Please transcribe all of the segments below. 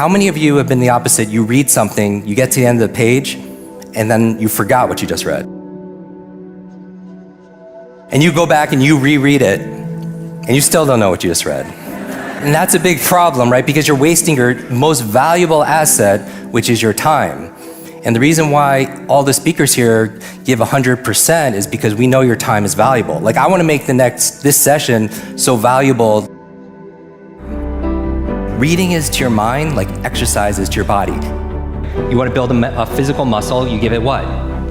How many of you have been the opposite? You read something, you get to the end of the page, and then you forgot what you just read. And you go back and you reread it, and you still don't know what you just read. And that's a big problem, right? Because you're wasting your most valuable asset, which is your time. And the reason why all the speakers here give 100% is because we know your time is valuable. Like, I want to make this session so valuable. Reading is to your mind like exercise is to your body. You want to build a physical muscle, you give it what?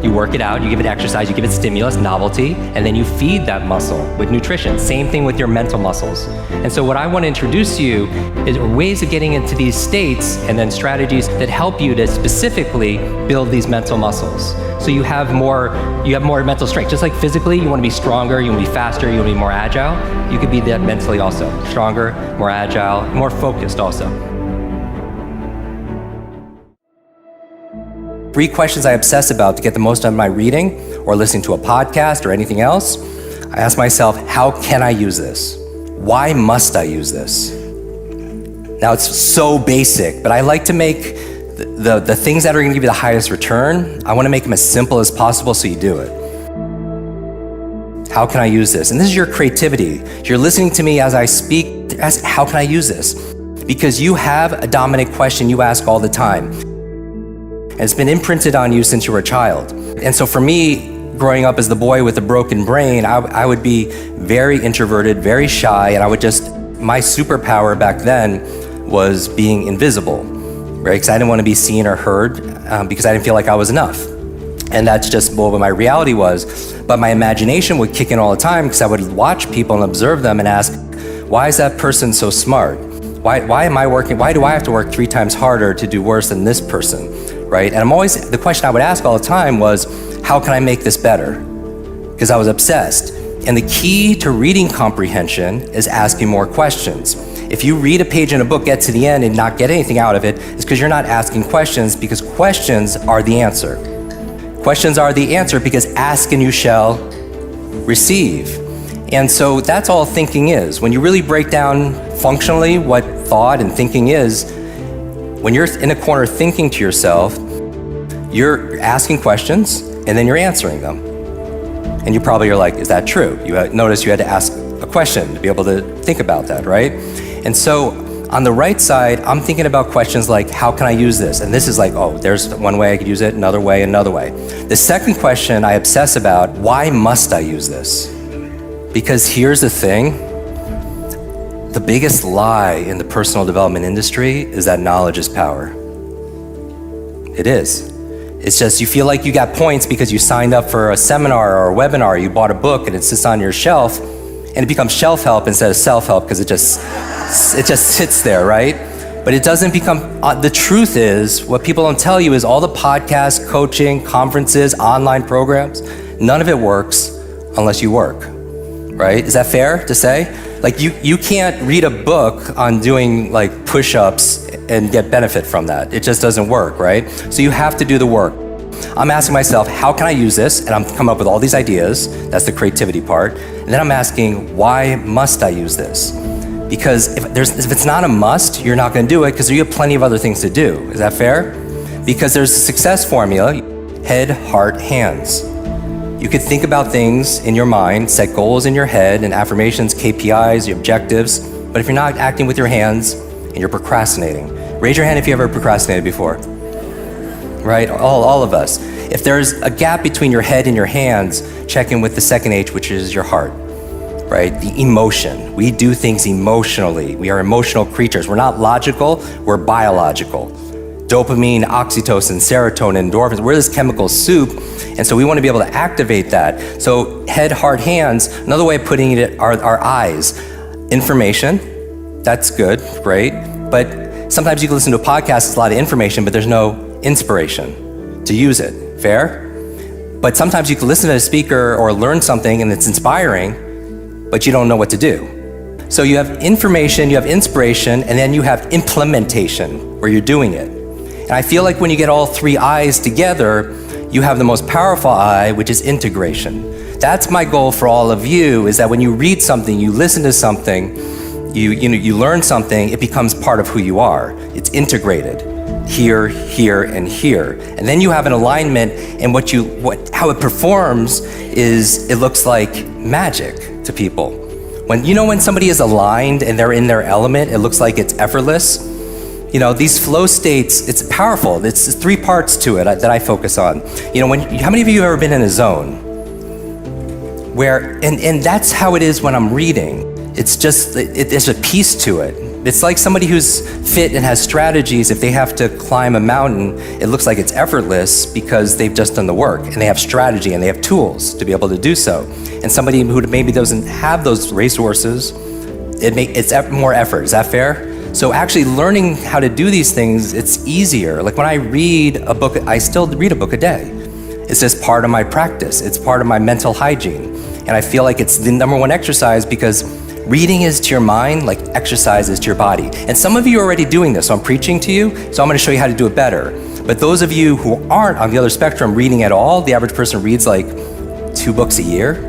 You work it out, you give it exercise, you give it stimulus, novelty, and then you feed that muscle with nutrition. Same thing with your mental muscles. And so what I want to introduce to you is ways of getting into these states and then strategies that help you to specifically build these mental muscles. So you have more mental strength. Just like physically, you want to be stronger, you want to be faster, you want to be more agile. You could be that mentally also. Stronger, more agile, more focused also. 3 questions I obsess about to get the most out of my reading or listening to a podcast or anything else. I ask myself, how can I use this? Why must I use this? Now, it's so basic, but I like to make the things that are going to give you the highest return, I want to make them as simple as possible so you do it. How can I use this? And this is your creativity. If you're listening to me as I speak, ask, how can I use this? Because you have a dominant question you ask all the time. And it's been imprinted on you since you were a child. And so for me, growing up as the boy with a broken brain, I would be very introverted, very shy, and my superpower back then was being invisible, right? Because I didn't want to be seen or heard because I didn't feel like I was enough. And that's just what my reality was. But my imagination would kick in all the time because I would watch people and observe them and ask, why is that person so smart? Why do I have to work 3 times harder to do worse than this person? Right? And the question I would ask all the time was, how can I make this better? Because I was obsessed. And the key to reading comprehension is asking more questions. If you read a page in a book, get to the end and not get anything out of it, it's because you're not asking questions, because questions are the answer. Questions are the answer because ask and you shall receive. And so that's all thinking is. When you really break down functionally what thought and thinking is, when you're in a corner thinking to yourself, you're asking questions and then you're answering them. And you probably are like, is that true? You notice you had to ask a question to be able to think about that, right? And so on the right side, I'm thinking about questions like, how can I use this? And this is like, oh, there's one way I could use it, another way, another way. The second question I obsess about, why must I use this? Because here's the thing. The biggest lie in the personal development industry is that knowledge is power. It is. It's just you feel like you got points because you signed up for a seminar or a webinar, you bought a book and it sits on your shelf, and it becomes shelf help instead of self-help because it just sits there, right? But it doesn't become, the truth is, what people don't tell you is all the podcasts, coaching, conferences, online programs, none of it works unless you work, right? Is that fair to say? Like you can't read a book on doing like push-ups and get benefit from that. It just doesn't work, right? So you have to do the work. I'm asking myself, how can I use this? And I'm coming up with all these ideas. That's the creativity part. And then I'm asking, why must I use this? Because if it's not a must, you're not gonna do it because you have plenty of other things to do. Is that fair? Because there's a success formula, head, heart, hands. You could think about things in your mind, set goals in your head and affirmations, KPIs, your objectives, but if you're not acting with your hands and you're procrastinating, raise your hand if you ever procrastinated before. Right, all of us. If there's a gap between your head and your hands, check in with the second H, which is your heart, right? The emotion. We do things emotionally. We are emotional creatures. We're not logical, we're biological. Dopamine, oxytocin, serotonin, endorphins, we're this chemical soup, and so we want to be able to activate that. So head, heart, hands, another way of putting it are our eyes. Information, that's good, great, but sometimes you can listen to a podcast, it's a lot of information, but there's no inspiration to use it, fair? But sometimes you can listen to a speaker or learn something and it's inspiring, but you don't know what to do. So you have information, you have inspiration, and then you have implementation, where you're doing it. And I feel like when you get all 3 I's together, you have the most powerful I, which is integration. That's my goal for all of you, is that when you read something, you listen to something, you learn something, it becomes part of who you are. It's integrated here, here, and here. And then you have an alignment, and how it performs is it looks like magic to people. When somebody is aligned and they're in their element, it looks like it's effortless. These flow states, it's powerful. It's 3 parts to it that I focus on. How many of you have ever been in a zone where, and that's how it is when I'm reading. It's just, there's a piece to it. It's like somebody who's fit and has strategies. If they have to climb a mountain, it looks like it's effortless because they've just done the work and they have strategy and they have tools to be able to do so. And somebody who maybe doesn't have those resources, it's more effort. Is that fair? So actually learning how to do these things, it's easier. Like when I read a book, I still read a book a day. It's just part of my practice. It's part of my mental hygiene. And I feel like it's the #1 exercise because reading is to your mind like exercise is to your body. And some of you are already doing this, so I'm preaching to you, so I'm gonna show you how to do it better. But those of you who aren't on the other spectrum reading at all, the average person reads like 2 books a year.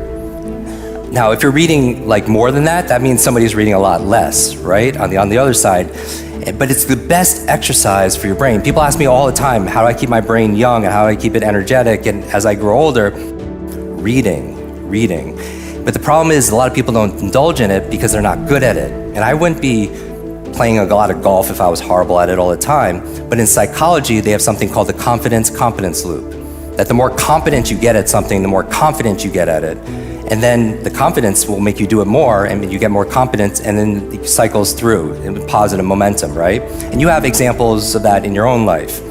Now, if you're reading like more than that, that means somebody's reading a lot less, right? On the other side. But it's the best exercise for your brain. People ask me all the time, how do I keep my brain young and how do I keep it energetic? And as I grow older, reading. But the problem is a lot of people don't indulge in it because they're not good at it. And I wouldn't be playing a lot of golf if I was horrible at it all the time. But in psychology, they have something called the confidence-competence loop. That the more competent you get at something, the more confident you get at it. And then the confidence will make you do it more, and you get more confidence, and then it cycles through in positive momentum, right? And you have examples of that in your own life.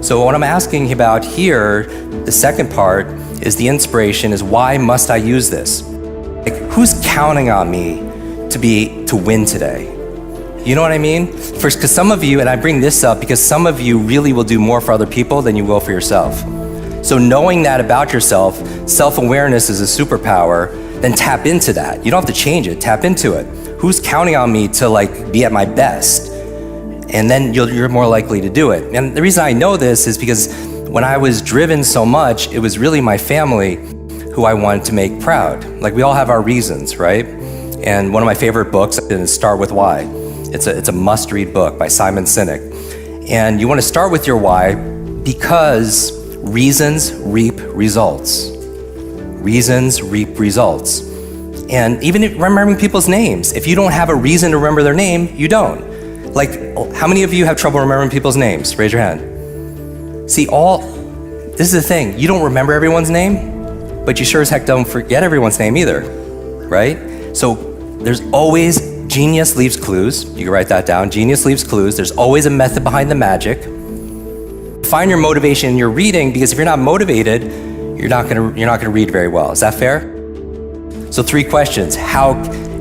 So what I'm asking about here, the second part, is the inspiration is why must I use this? Like, who's counting on me to win today? You know what I mean? First, because some of you, and I bring this up because some of you really will do more for other people than you will for yourself. So knowing that about yourself, self-awareness is a superpower, then tap into that. You don't have to change it, tap into it. Who's counting on me to be at my best? And then you're more likely to do it. And the reason I know this is because when I was driven so much, it was really my family who I wanted to make proud. Like we all have our reasons, right? And one of my favorite books is Start With Why. It's a must-read book by Simon Sinek. And you want to start with your why because reasons reap results. Reasons reap results. And even remembering people's names, if you don't have a reason to remember their name, you don't. Like, how many of you have trouble remembering people's names? Raise your hand. See, this is the thing, you don't remember everyone's name, but you sure as heck don't forget everyone's name either, right? So there's always, genius leaves clues. You can write that down, genius leaves clues. There's always a method behind the magic. Find your motivation in your reading, because if you're not motivated, you're not gonna read very well. Is that fair? So 3 questions. How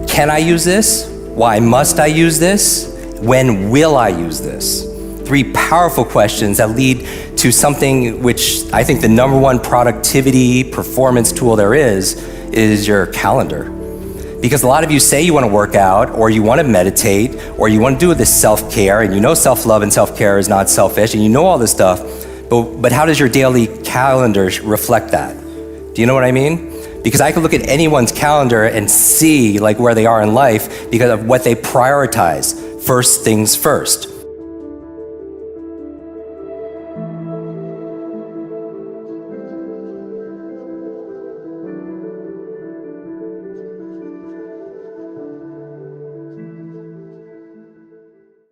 can I use this? Why must I use this? When will I use this? 3 powerful questions that lead to something which I think the #1 productivity performance tool there is your calendar. Because a lot of you say you want to work out, or you want to meditate, or you want to do this self-care, and you know self-love and self-care is not selfish, and you know all this stuff, but how does your daily calendar reflect that? Do you know what I mean? Because I could look at anyone's calendar and see where they are in life because of what they prioritize. First things first.